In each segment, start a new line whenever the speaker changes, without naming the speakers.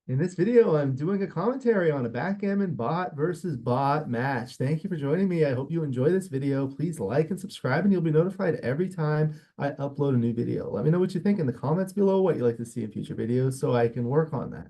In this video, I'm doing a commentary on a backgammon bot versus bot match. Thank you for joining me. I hope you enjoy this video. Please like and subscribe, and you'll be notified every time I upload a new video. Let me know what you think in the comments below, what you'd like to see in future videos, so I can work on that.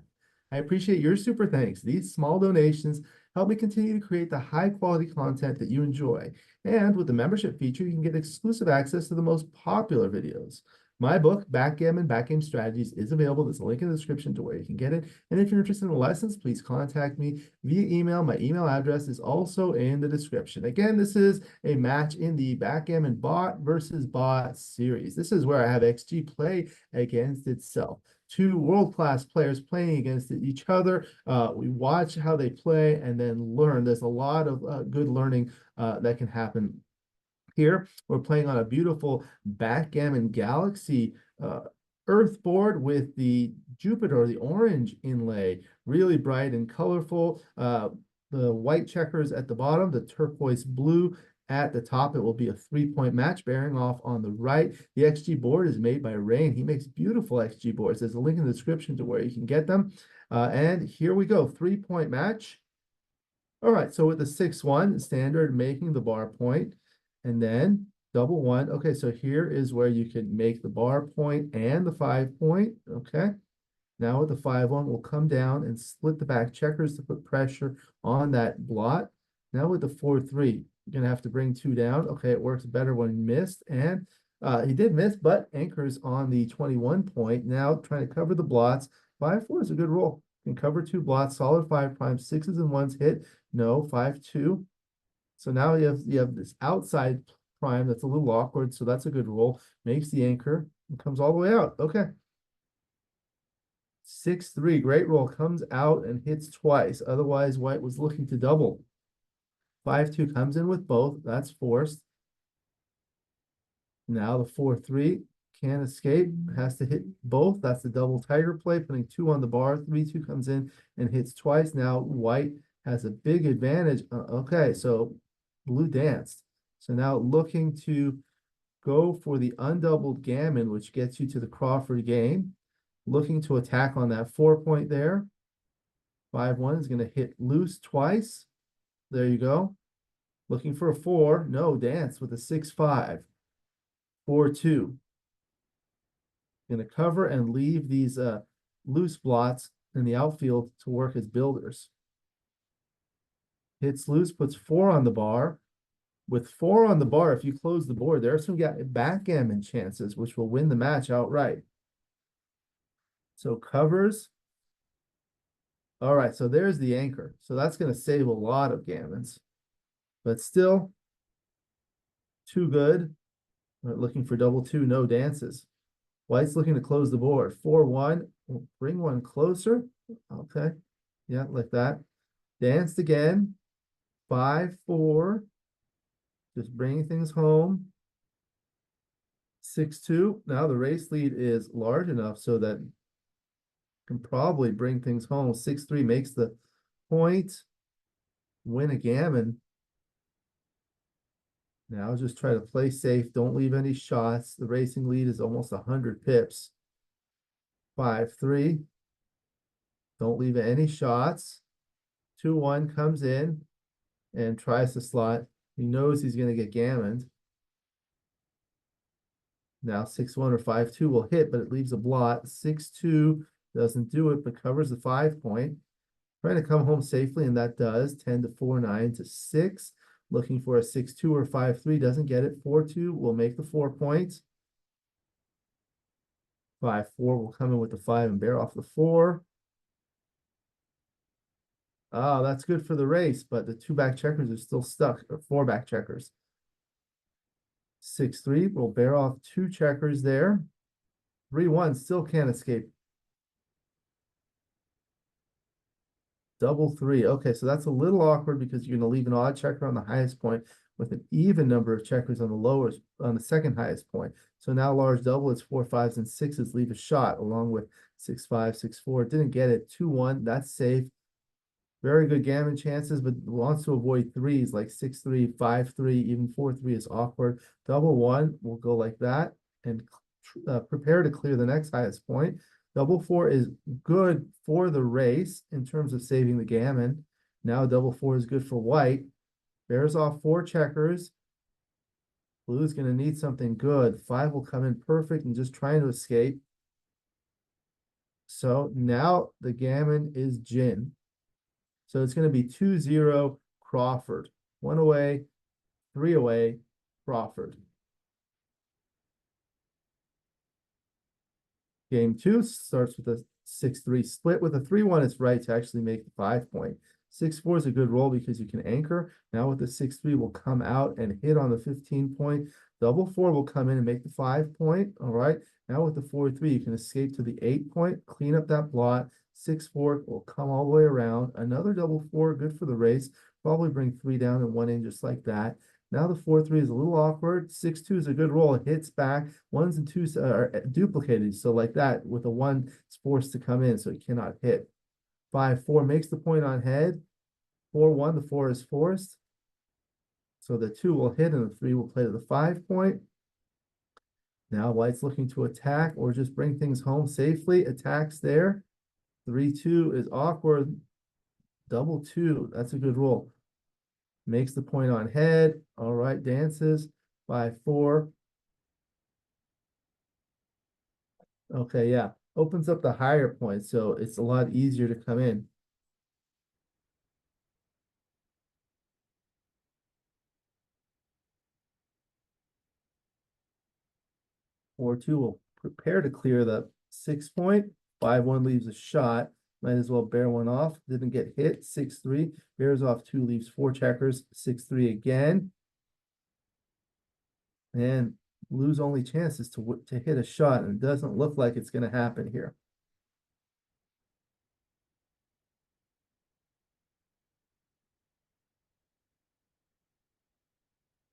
I appreciate your super thanks. These small donations help me continue to create the high quality content that you enjoy. And with the membership feature, you can get exclusive access to the most popular videos. My book, Backgammon Strategies, is available. There's a link in the description to where you can get it. And if you're interested in the lessons, please contact me via email. My email address is also in the description. Again, this is a match in the Backgammon Bot versus Bot series. This is where I have XG play against itself. Two world-class players playing against each other. We watch how they play and then learn. There's a lot of good learning that can happen here. We're playing on a beautiful Backgammon Galaxy Earth board with the Jupiter, the orange inlay, really bright and colorful. The white checkers at the bottom, the turquoise blue at the top. It will be a 3-point match bearing off on the right. The XG board is made by Rain. He makes beautiful XG boards. There's a link in the description to where you can get them. And here we go, 3-point match. All right, so with the 6-1 standard, making the bar point, and then double one. Okay, so here is where you can make the bar point and the 5-point. Okay, now with the 5-1, we'll come down and split the back checkers to put pressure on that blot. Now with the 4-3, you're gonna have to bring 2 down. Okay, it works better when he missed, and he did miss, but anchors on the 21 point. Now trying to cover the blots. 5-4 is a good roll. Can cover 2 blots, solid 5 prime, 6s and 1s hit. No, 5-2. So now you have this outside prime that's a little awkward, so that's a good roll. Makes the anchor and comes all the way out. Okay. 6-3, great roll, comes out and hits twice. Otherwise, white was looking to double. 5-2 comes in with both. That's forced. Now the 4-3 can't escape, has to hit both. That's the double tiger play, putting 2 on the bar. 3-2 comes in and hits twice. Now white has a big advantage. Okay, so blue danced. So now looking to go for the undoubled gammon, which gets you to the Crawford game. Looking to attack on that 4-point there. 5-1 is going to hit loose twice. There you go. Looking for a 4. No, dance with a 6-5. 4-2. Going to cover and leave these loose blots in the outfield to work as builders. Hits loose, puts 4 on the bar. With 4 on the bar, if you close the board, there are some backgammon chances, which will win the match outright. So covers. All right, so there's the anchor. So that's going to save a lot of gammons. But still, too good. We're looking for double 2, no dances. White's looking to close the board. 4-1, we'll bring one closer. Okay, yeah, like that. Danced again. 5-4. Just bringing things home. 6-2. Now the race lead is large enough so that can probably bring things home. 6-3 makes the point. Win a gammon. Now just try to play safe. Don't leave any shots. The racing lead is almost 100 pips. 5-3. Don't leave any shots. 2-1 comes in and tries to slot. He knows he's going to get gammoned. Now 6-1 or 5-2 will hit, but it leaves a blot. 6-2 doesn't do it, but covers the 5-point. Trying to come home safely, and that does. 10-4, 9-6. Looking for a 6-2 or 5-3, doesn't get it. 4-2 will make the 4 points. 5-4 will come in with the 5 and bear off the 4. Oh, that's good for the race, but the 2 back checkers are still stuck, or 4 back checkers. 6-3 will bear off 2 checkers there. 3-1 still can't escape. Double 3. Okay, so that's a little awkward because you're going to leave an odd checker on the highest point with an even number of checkers on the lowest, on the second highest point. So now large double, it's 4 5s and 6s, leave a shot along with 6-5, 6-4. Didn't get it. 2-1, that's safe. Very good gammon chances, but wants to avoid 3s like 6-3, 5-3, even 4-3 is awkward. Double 1 will go like that and prepare to clear the next highest point. Double four is good for the race in terms of saving the gammon. Now double four is good for white. Bears off four checkers. Blue's going to need something good. Five will come in perfect and just trying to escape. So now the gammon is gin. So it's going to be 2-0 Crawford. One away, three away, Crawford. Game two starts with a 6-3 split. With a 3-1, it's right to actually make the 5 point. 6-4 is a good roll because you can anchor. Now with the 6-3, will come out and hit on the 15 point. Double four will come in and make the 5 point. All right. Now with the 4-3, you can escape to the 8 point, clean up that blot. 6-4 will come all the way around. Another double four, good for the race. Probably bring 3 down and 1 in just like that. Now the 4-3 is a little awkward. 6-2 is a good roll. It hits back. 1s and 2s are duplicated. So like that, with a 1, it's forced to come in, so it cannot hit. 5-4 makes the point on head. 4-1, the 4 is forced. So the 2 will hit and the 3 will play to the 5 point. Now white's looking to attack or just bring things home safely. Attacks there. 3-2 is awkward. Double 2, that's a good roll. Makes the point on head. All right, dances. 5-4. Okay, yeah. Opens up the higher point, so it's a lot easier to come in. Or 2 will prepare to clear the 6 point. 5-1 leaves a shot. Might as well bear one off. Didn't get hit. 6-3. Bears off 2, leaves 4 checkers. 6-3 again. And blue's only chance is to hit a shot, and it doesn't look like it's going to happen here.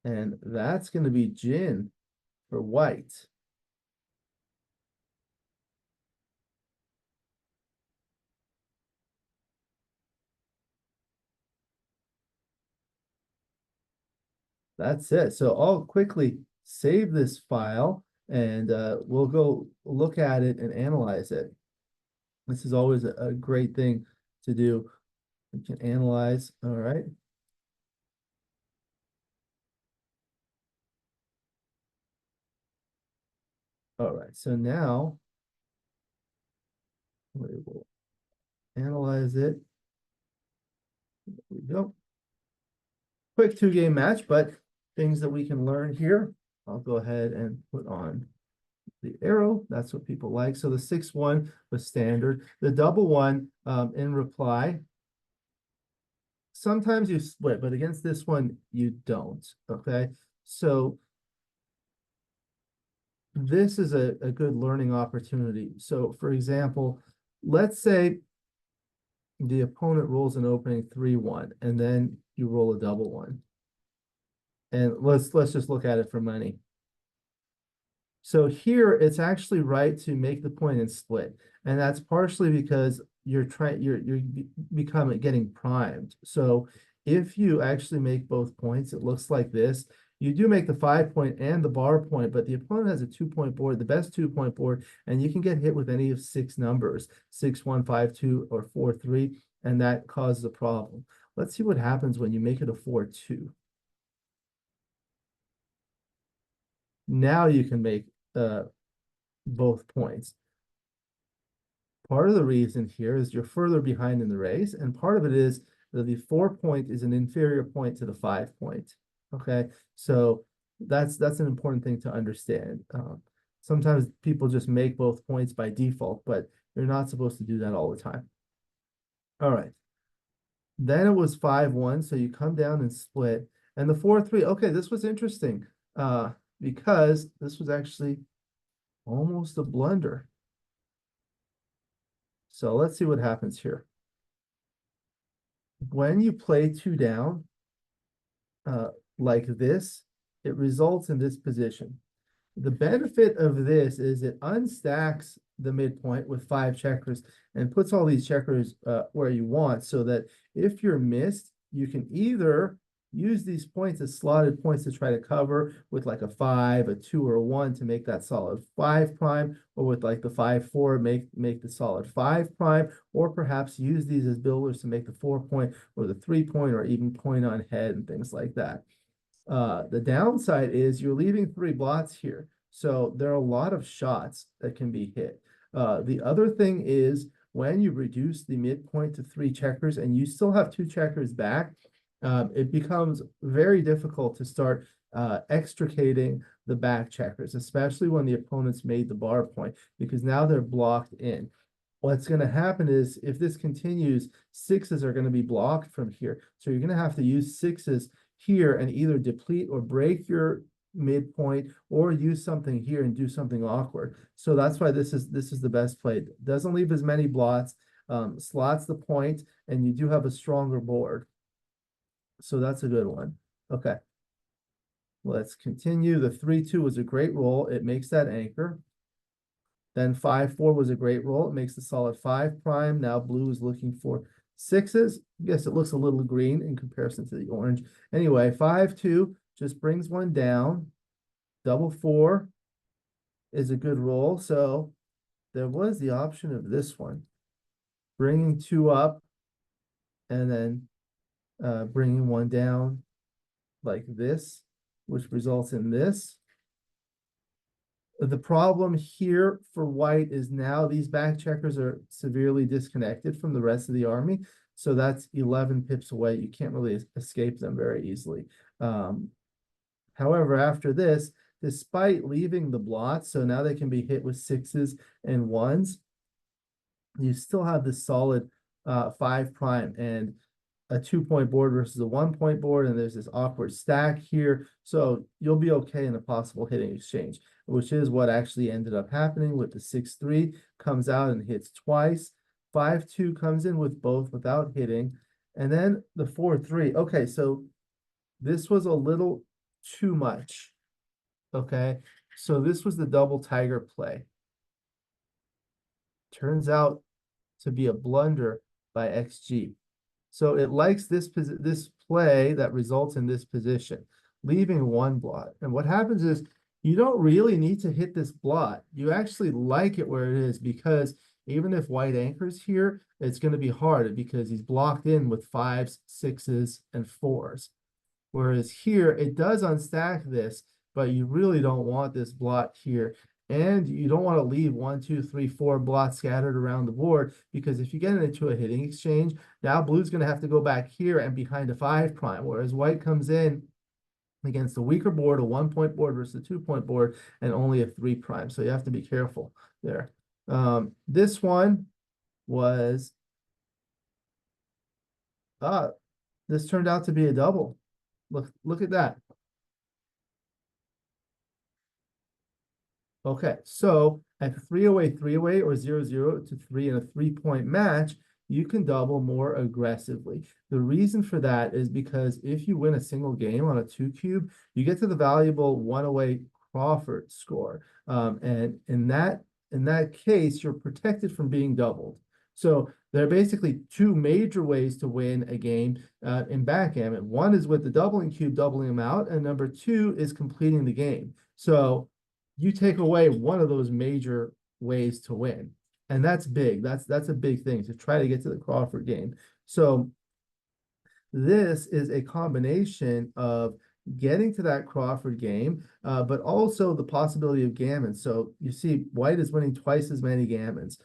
And that's going to be gin for white. That's it. So I'll quickly save this file and we'll go look at it and analyze it. This is always a great thing to do. We can analyze. All right. All right. So now we will analyze it. There we go. Quick 2-game match, but things that we can learn here. I'll go ahead and put on the arrow. That's what people like. So the 6-1 was standard. The double one in reply. Sometimes you split, but against this one, you don't. Okay. So this is a good learning opportunity. So for example, let's say the opponent rolls an opening 3-1, and then you roll a double one. And let's just look at it for money. So here it's actually right to make the point and split. And that's partially because you're getting primed. So if you actually make both points, it looks like this. You do make the 5 point and the bar point, but the opponent has a 2-point board, the best 2-point board, and you can get hit with any of 6 numbers, 6-1, 5-2, or 4-3, and that causes a problem. Let's see what happens when you make it a 4-2. Now you can make both points. Part of the reason here is you're further behind in the race, and part of it is that the 4 point is an inferior point to the 5 point. Okay, so that's an important thing to understand. Sometimes people just make both points by default, but you're not supposed to do that all the time. All right. Then it was 5-1, so you come down and split. And the 4-3, okay, this was interesting because this was actually almost a blunder. So let's see what happens here. When you play 2 down like this, it results in this position. The benefit of this is it unstacks the midpoint with 5 checkers and puts all these checkers where you want, so that if you're missed, you can either use these points as slotted points to try to cover with like a 5, a 2, or a 1 to make that solid 5 prime, or with like the 5, 4, make the solid 5 prime, or perhaps use these as builders to make the 4 point or the 3 point or even point on head and things like that. The downside is you're leaving 3 blots here. So there are a lot of shots that can be hit. The other thing is when you reduce the midpoint to 3 checkers and you still have 2 checkers back, it becomes very difficult to start extricating the back checkers, especially when the opponent's made the bar point, because now they're blocked in. What's going to happen is if this continues, 6s are going to be blocked from here. So you're going to have to use 6s here and either deplete or break your midpoint or use something here and do something awkward. So that's why this is the best play. It doesn't leave as many blots, slots the point, and you do have a stronger board. So that's a good one. Okay. Let's continue. The 3-2 was a great roll. It makes that anchor. Then 5-4 was a great roll. It makes the solid 5 prime. Now blue is looking for 6s. I guess it looks a little green in comparison to the orange. Anyway, 5-2 just brings one down. Double 4 is a good roll. So there was the option of this one, bringing 2 up and then bringing 1 down like this, which results in this. The problem here for white is now these back checkers are severely disconnected from the rest of the army. So that's 11 pips away. You can't really escape them very easily. However, after this, despite leaving the blots, so now they can be hit with 6s and 1s, you still have this solid 5 prime and a 2-point board versus a 1-point board, and there's this awkward stack here. So you'll be okay in a possible hitting exchange, which is what actually ended up happening with the 6-3 comes out and hits twice. 5-2 comes in with both without hitting. And then the 4-3. Okay, so this was a little too much. Okay, so this was the double tiger play. Turns out to be a blunder by XG. So it likes this play that results in this position, leaving 1 blot. And what happens is you don't really need to hit this blot. You actually like it where it is, because even if white anchors here, it's going to be hard because he's blocked in with 5s, 6s, and 4s. Whereas here, it does unstack this, but you really don't want this blot here. And you don't want to leave 1, 2, 3, 4 blots scattered around the board, because if you get into a hitting exchange, now blue's going to have to go back here and behind a 5 prime, whereas white comes in against a weaker board, a 1-point board versus a 2-point board, and only a 3 prime. So you have to be careful there. This one was, this turned out to be a double. Look at that. Okay, so at 3-away, 3-away, or 0-0 to 3 in a 3-point match, you can double more aggressively. The reason for that is because if you win a single game on a 2-cube, you get to the valuable 1-away Crawford score. And in that case, you're protected from being doubled. So there are basically 2 major ways to win a game in backgammon. One is with the doubling cube, doubling them out, and number 2 is completing the game. So you take away one of those major ways to win, and that's big. That's a big thing to try to get to the Crawford game. So this is a combination of getting to that Crawford game, but also the possibility of gammon. So you see white is winning twice as many gammons.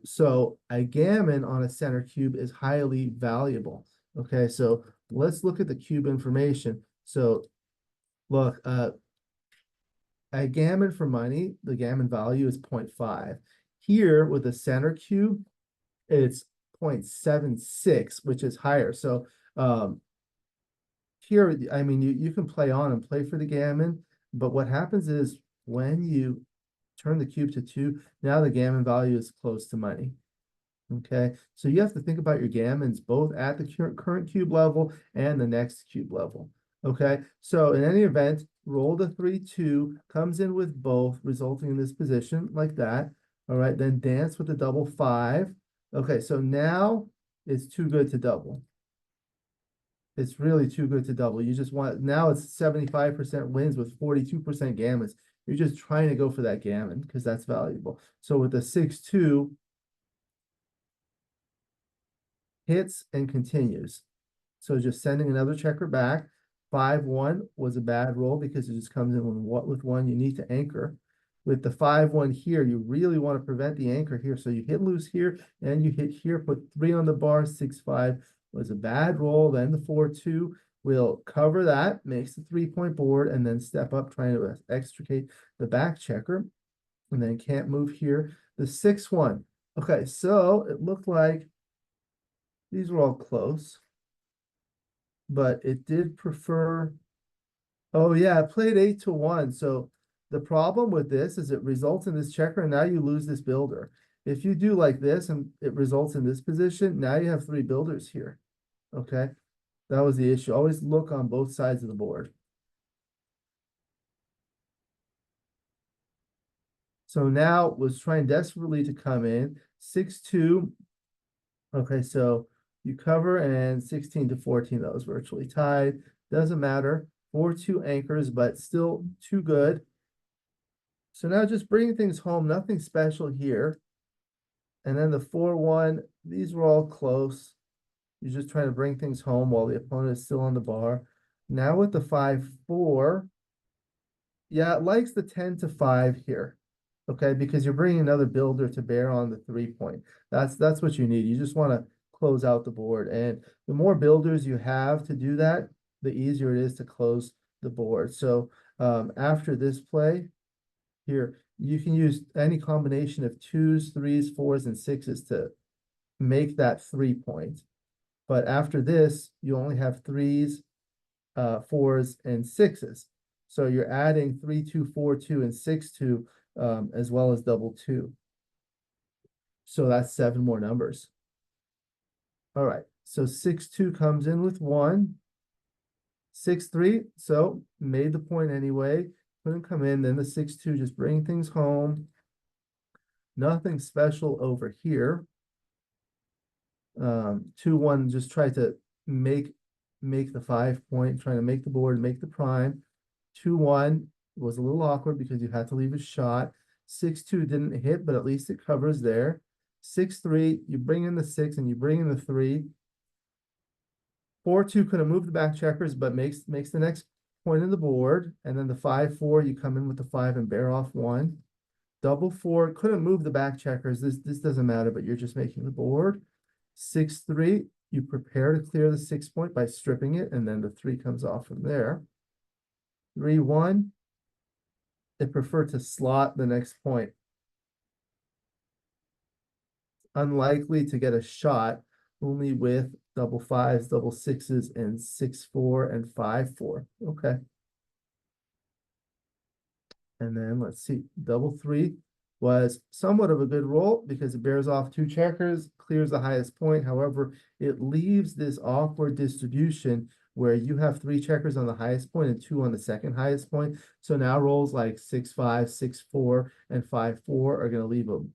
So a gammon on a center cube is highly valuable. Okay, so let's look at the cube information. So look, a gammon for money, the gammon value is 0.5. Here with a center cube, it's 0.76, which is higher. So here, I mean, you can play on and play for the gammon, but what happens is when you turn the cube to 2, now the gammon value is close to money. Okay, so you have to think about your gammons both at the current cube level and the next cube level. Okay, so in any event, roll the 3-2, comes in with both, resulting in this position like that. All right, then dance with the double 5. Okay, so now it's too good to double. It's really too good to double. You just want, now it's 75% wins with 42% gammons. You're just trying to go for that gammon because that's valuable. So with the 6-2, hits and continues. So just sending another checker back. 5-1 was a bad roll because it just comes in with one. You need to anchor. With the 5-1 here, you really want to prevent the anchor here. So you hit loose here and you hit here, put 3 on the bar. 6-5 was a bad roll. Then the 4-2 will cover that, makes the 3-point board, and then step up trying to extricate the back checker. And then can't move here. The 6-1. Okay, so it looked like these were all close, but it did prefer. Oh yeah, it played 8-1. So the problem with this is it results in this checker, and now you lose this builder. If you do like this and it results in this position, now you have 3 builders here. Okay, that was the issue. Always look on both sides of the board. So now was trying desperately to come in 6-2. Okay, so you cover, and 16-14, that was virtually tied. Doesn't matter. 4-2 anchors, but still too good. So now just bringing things home, nothing special here. And then the 4-1, these were all close. You're just trying to bring things home while the opponent is still on the bar. Now with the 5-4, yeah, it likes the 10-5 here. Okay, because you're bringing another builder to bear on the 3-point. That's what you need. You just want to close out the board. And the more builders you have to do that, the easier it is to close the board. So after this play here, you can use any combination of 2s, 3s, 4s, and 6s to make that 3-point. But after this, you only have 3s, 4s, and 6s. So you're adding 3-2, 4-2, and 6-2, as well as double 2. So that's 7 more numbers. All right, so 6-2 comes in with 1. 6-3, so made the point anyway. Couldn't come in. Then the 6-2, just bring things home. Nothing special over here. 2-1, just try to make the 5-point, trying to make the board, make the prime. 2-1 was a little awkward because you had to leave a shot. 6-2 didn't hit, but at least it covers there. 6-3, you bring in the 6 and you bring in the 3. 4-2 could have moved the back checkers, but makes the next point in the board. And then the 5-4, you come in with the 5 and bear off 1. Double 4, couldn't move the back checkers. This doesn't matter, but you're just making the board. 6-3, you prepare to clear the 6-point by stripping it, and then the 3 comes off from there. 3-1, it preferred to slot the next point. Unlikely to get a shot, only with double 5s, double 6s, and 6-4 and 5-4. Okay. And then let's see, double 3 was somewhat of a good roll because it bears off 2 checkers, clears the highest point. However, it leaves this awkward distribution where you have 3 checkers on the highest point and 2 on the second highest point. So now rolls like 6-5, 6-4, and 5-4 are going to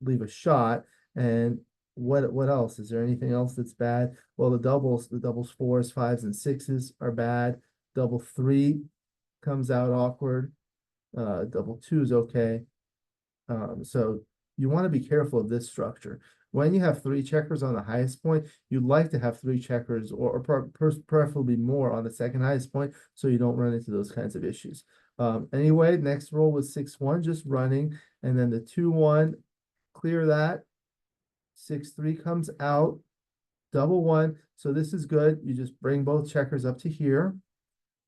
leave a shot. And what else? Is there anything else that's bad? Well, the doubles 4s, 5s, and 6s are bad. Double 3 comes out awkward. Double 2 is okay. So you want to be careful of this structure. When you have 3 checkers on the highest point, you'd like to have 3 checkers or preferably more on the second highest point so you don't run into those kinds of issues. Anyway, next roll was 6-1, just running, and then the 2-1, clear that. 6-3 comes out, double 1. So this is good. You just bring both checkers up to here.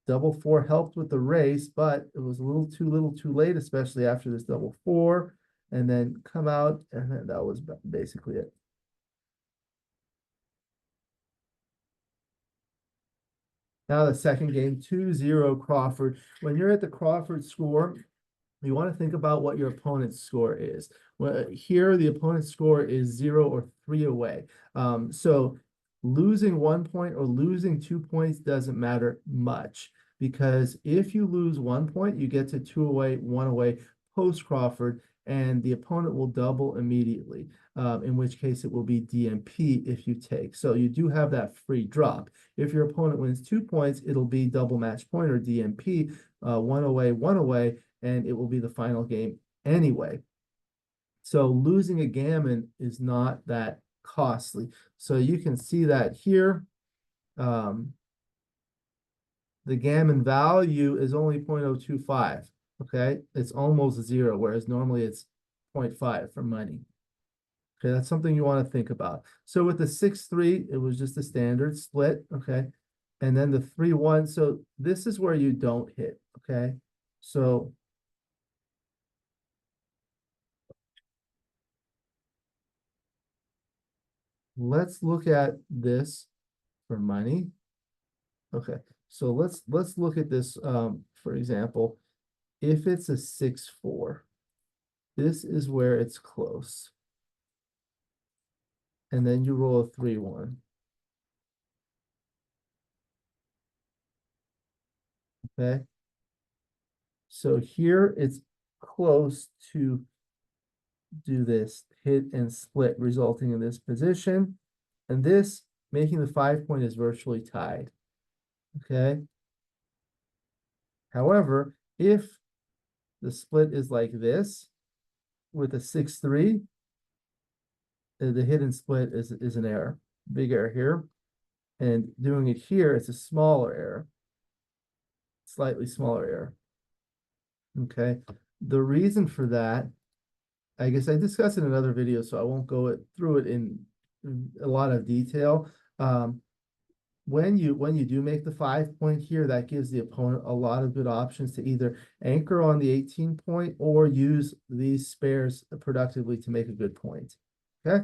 Double 4 helped with the race, but it was a little too late, especially after this double 4, and then come out, and then that was basically it. Now the second game, 2-0 Crawford. When you're at the Crawford score, you want to think about what your opponent's score is. Well, here the opponent's score is 0 or 3 away. So losing 1 point or losing 2 points doesn't matter much, because if you lose 1 point, you get to 2 away, 1 away post Crawford, and the opponent will double immediately. in which case it will be DMP if you take. So you do have that free drop. If your opponent wins 2 points, it'll be double match point or DMP, one away, and it will be the final game anyway. So losing a gammon is not that costly. So you can see that here. The gammon value is only 0.025. Okay, it's almost zero, whereas normally it's 0.5 for money. Okay, that's something you want to think about. So with the 6-3, it was just a standard split. Okay, and then the 3-1. So this is where you don't hit. Okay, so let's look at this for money. Okay, so let's look at this. For example, if it's a 6-4, this is where it's close. And then you roll a 3-1. Okay. So here it's close to do this hit and split, resulting in this position. And this making the 5 point is virtually tied. Okay. However, if the split is like this with a 6-3, the hit and split is an error, big error here. And doing it here, it's a smaller error, slightly smaller error. Okay. The reason for that, I guess I discussed in another video, so I won't go through it in a lot of detail. When you do make the 5 point here, that gives the opponent a lot of good options to either anchor on the 18 point or use these spares productively to make a good point. Okay.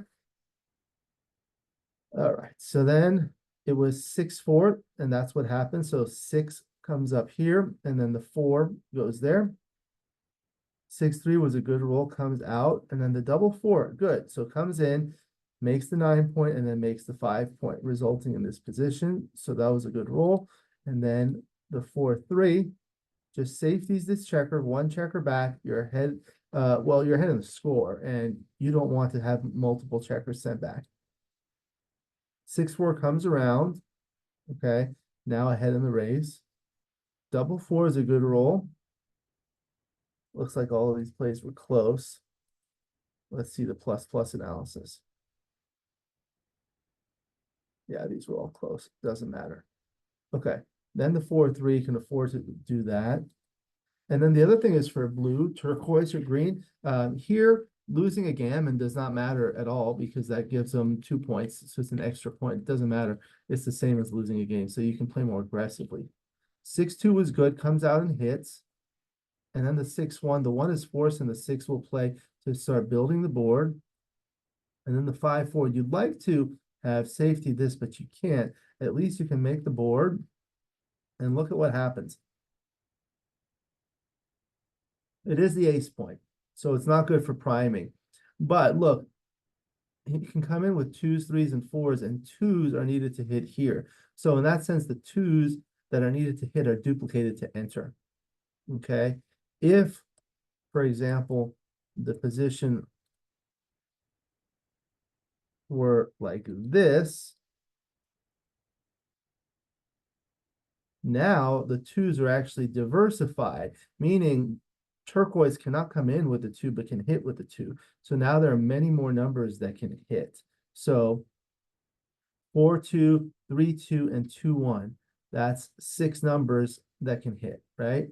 All right. So then it was 6-4, and that's what happened. So 6 comes up here, and then the 4 goes there. 6-3 was a good roll, comes out, and then the double 4, good. So comes in, makes the 9 point, and then makes the 5 point, resulting in this position. So that was a good roll. And then the 4-3 just safeties this checker, one checker back, you're ahead. Well, you're ahead in the score, and you don't want to have multiple checkers sent back. 6-4 comes around. Okay, now ahead in the race. Double 4 is a good roll. Looks like all of these plays were close. Let's see the plus analysis. Yeah, these were all close. Doesn't matter. Okay, then the 4-3 can afford to do that. And then the other thing is for blue, turquoise, or green. Here, losing a gammon does not matter at all because that gives them 2 points. So it's an extra point. It doesn't matter. It's the same as losing a game. So you can play more aggressively. 6-2 was good, comes out and hits. And then the 6-1, the 1 is forced and the 6 will play to start building the board. And then the 5-4, you'd like to have safety this, but you can't. At least you can make the board. And look at what happens. It is the ace point, so it's not good for priming. But look, he can come in with 2s, 3s, and 4s, and 2s are needed to hit here. So in that sense, the 2s that are needed to hit are duplicated to enter. Okay. If, for example, the position were like this, now the 2s are actually diversified, meaning turquoise cannot come in with the 2, but can hit with the 2. So now there are many more numbers that can hit. So 4-2, 3-2, and 2-1. That's 6 numbers that can hit, right?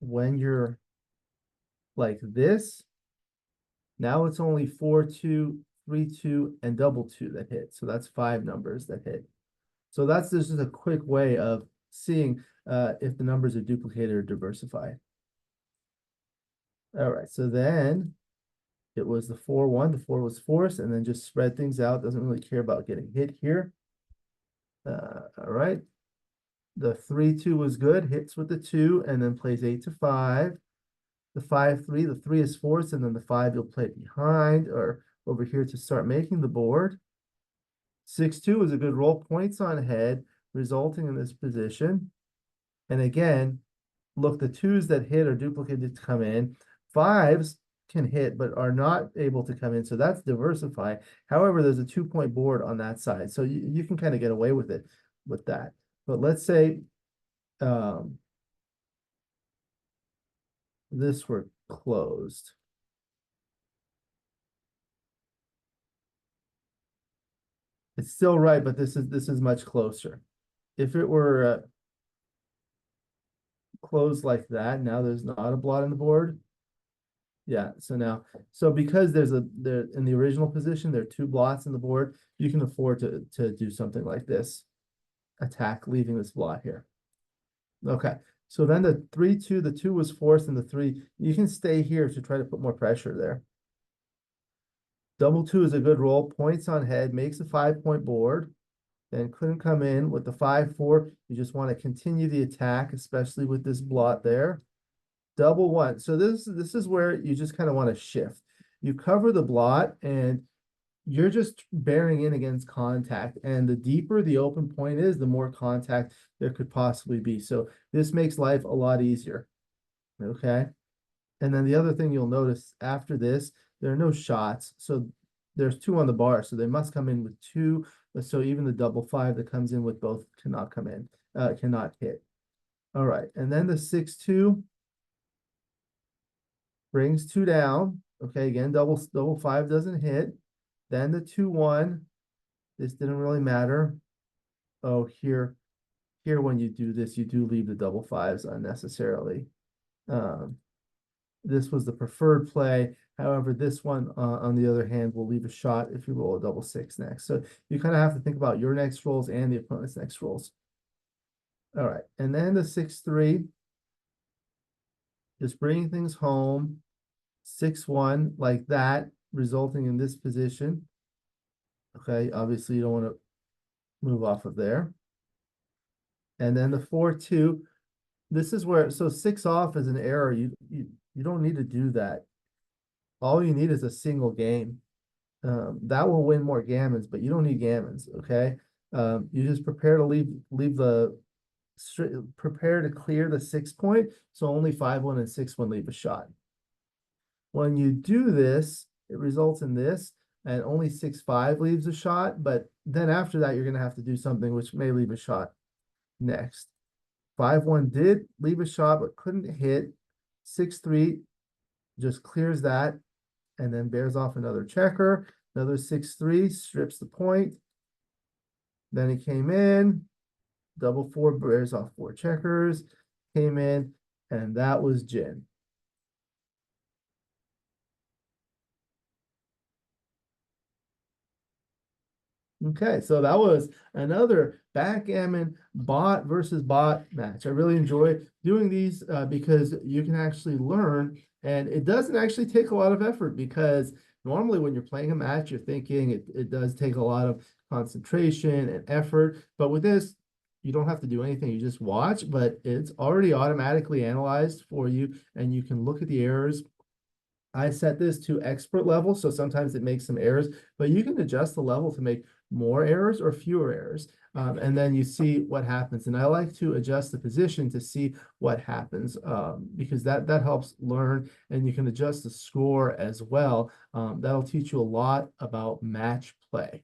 When you're like this, now it's only 4-2, 3-2, and double 2 that hit. So that's 5 numbers that hit. So that's just a quick way of seeing if the numbers are duplicated or diversified. All right, so then it was the 4-1. The 4 was forced, and then just spread things out. Doesn't really care about getting hit here. All right. The 3-2 was good, hits with the 2, and then plays 8-5. The 5-3, the 3 is forced, and then the 5 you'll play behind or over here to start making the board. 6-2 is a good roll, points on head, resulting in this position. And again, look, the 2s that hit are duplicated to come in. 5s can hit but are not able to come in. So that's diversifying. However, there's a 2-point board on that side. So you can kind of get away with it with that. But let's say this were closed. It's still right, but this is much closer. If it were closed like that, now there's not a blot on the board. Yeah, so because there in the original position, there are 2 blots in the board, you can afford to do something like this. Attack, leaving this blot here. Okay, so then the 3-2, the 2 was forced, and the 3, you can stay here to try to put more pressure there. Double 2 is a good roll, points on head, makes a 5-point board, then couldn't come in with the 5-4. You just want to continue the attack, especially with this blot there. Double 1. So this is where you just kind of want to shift. You cover the blot and you're just bearing in against contact. And the deeper the open point is, the more contact there could possibly be. So this makes life a lot easier. Okay. And then the other thing you'll notice after this, there are no shots. So there's 2 on the bar. So they must come in with 2. So even the double 5 that comes in with both cannot come in, cannot hit. All right. And then the 6-2 brings 2 down. Okay. Again, double 5 doesn't hit. Then the 2-1. This didn't really matter. Oh, here when you do this, you do leave the double 5s unnecessarily. This was the preferred play. However, this one, on the other hand, will leave a shot if you roll a double 6 next. So you kind of have to think about your next rolls and the opponent's next rolls. All right, and then the 6-3, just bringing things home. 6-1 like that, resulting in this position. Okay, obviously you don't want to move off of there. And then the 4-2, this is where, so 6 off is an error. You don't need to do that. All you need is a single game. That will win more gammons, but you don't need gammons, okay? You just prepare to prepare to clear the 6-point, so only 5-1 and 6-1 leave a shot. When you do this, it results in this, and only 6-5 leaves a shot, but then after that, you're going to have to do something which may leave a shot next. 5-1 did leave a shot, but couldn't hit. 6-3 just clears that, and then bears off another checker. Another 6-3 strips the point. Then he came in. Double 4 bears off 4 checkers. Came in, and that was gin. Okay, so that was another backgammon bot versus bot match. I really enjoy doing these because you can actually learn, and it doesn't actually take a lot of effort, because normally when you're playing a match, you're thinking it does take a lot of concentration and effort. But with this, you don't have to do anything. You just watch, but it's already automatically analyzed for you, and you can look at the errors. I set this to expert level, so sometimes it makes some errors, but you can adjust the level to make more errors or fewer errors. And then you see what happens. And I like to adjust the position to see what happens, because that helps learn, and you can adjust the score as well. That'll teach you a lot about match play.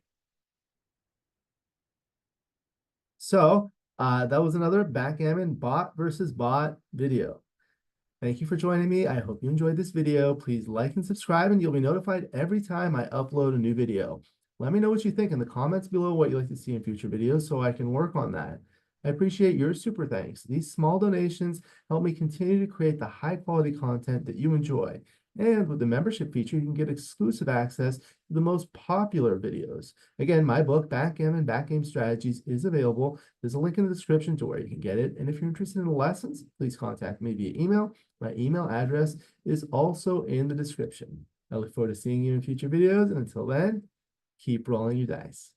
So that was another backgammon bot versus bot video. Thank you for joining me. I hope you enjoyed this video. Please like and subscribe, and you'll be notified every time I upload a new video. Let me know what you think in the comments below, what you'd like to see in future videos, so I can work on that. I appreciate your super thanks. These small donations help me continue to create the high quality content that you enjoy. And with the membership feature, you can get exclusive access to the most popular videos. Again, my book, Backgammon Backgame Strategies, is available. There's a link in the description to where you can get it. And if you're interested in the lessons, please contact me via email. My email address is also in the description. I look forward to seeing you in future videos. And until then, keep rolling your dice.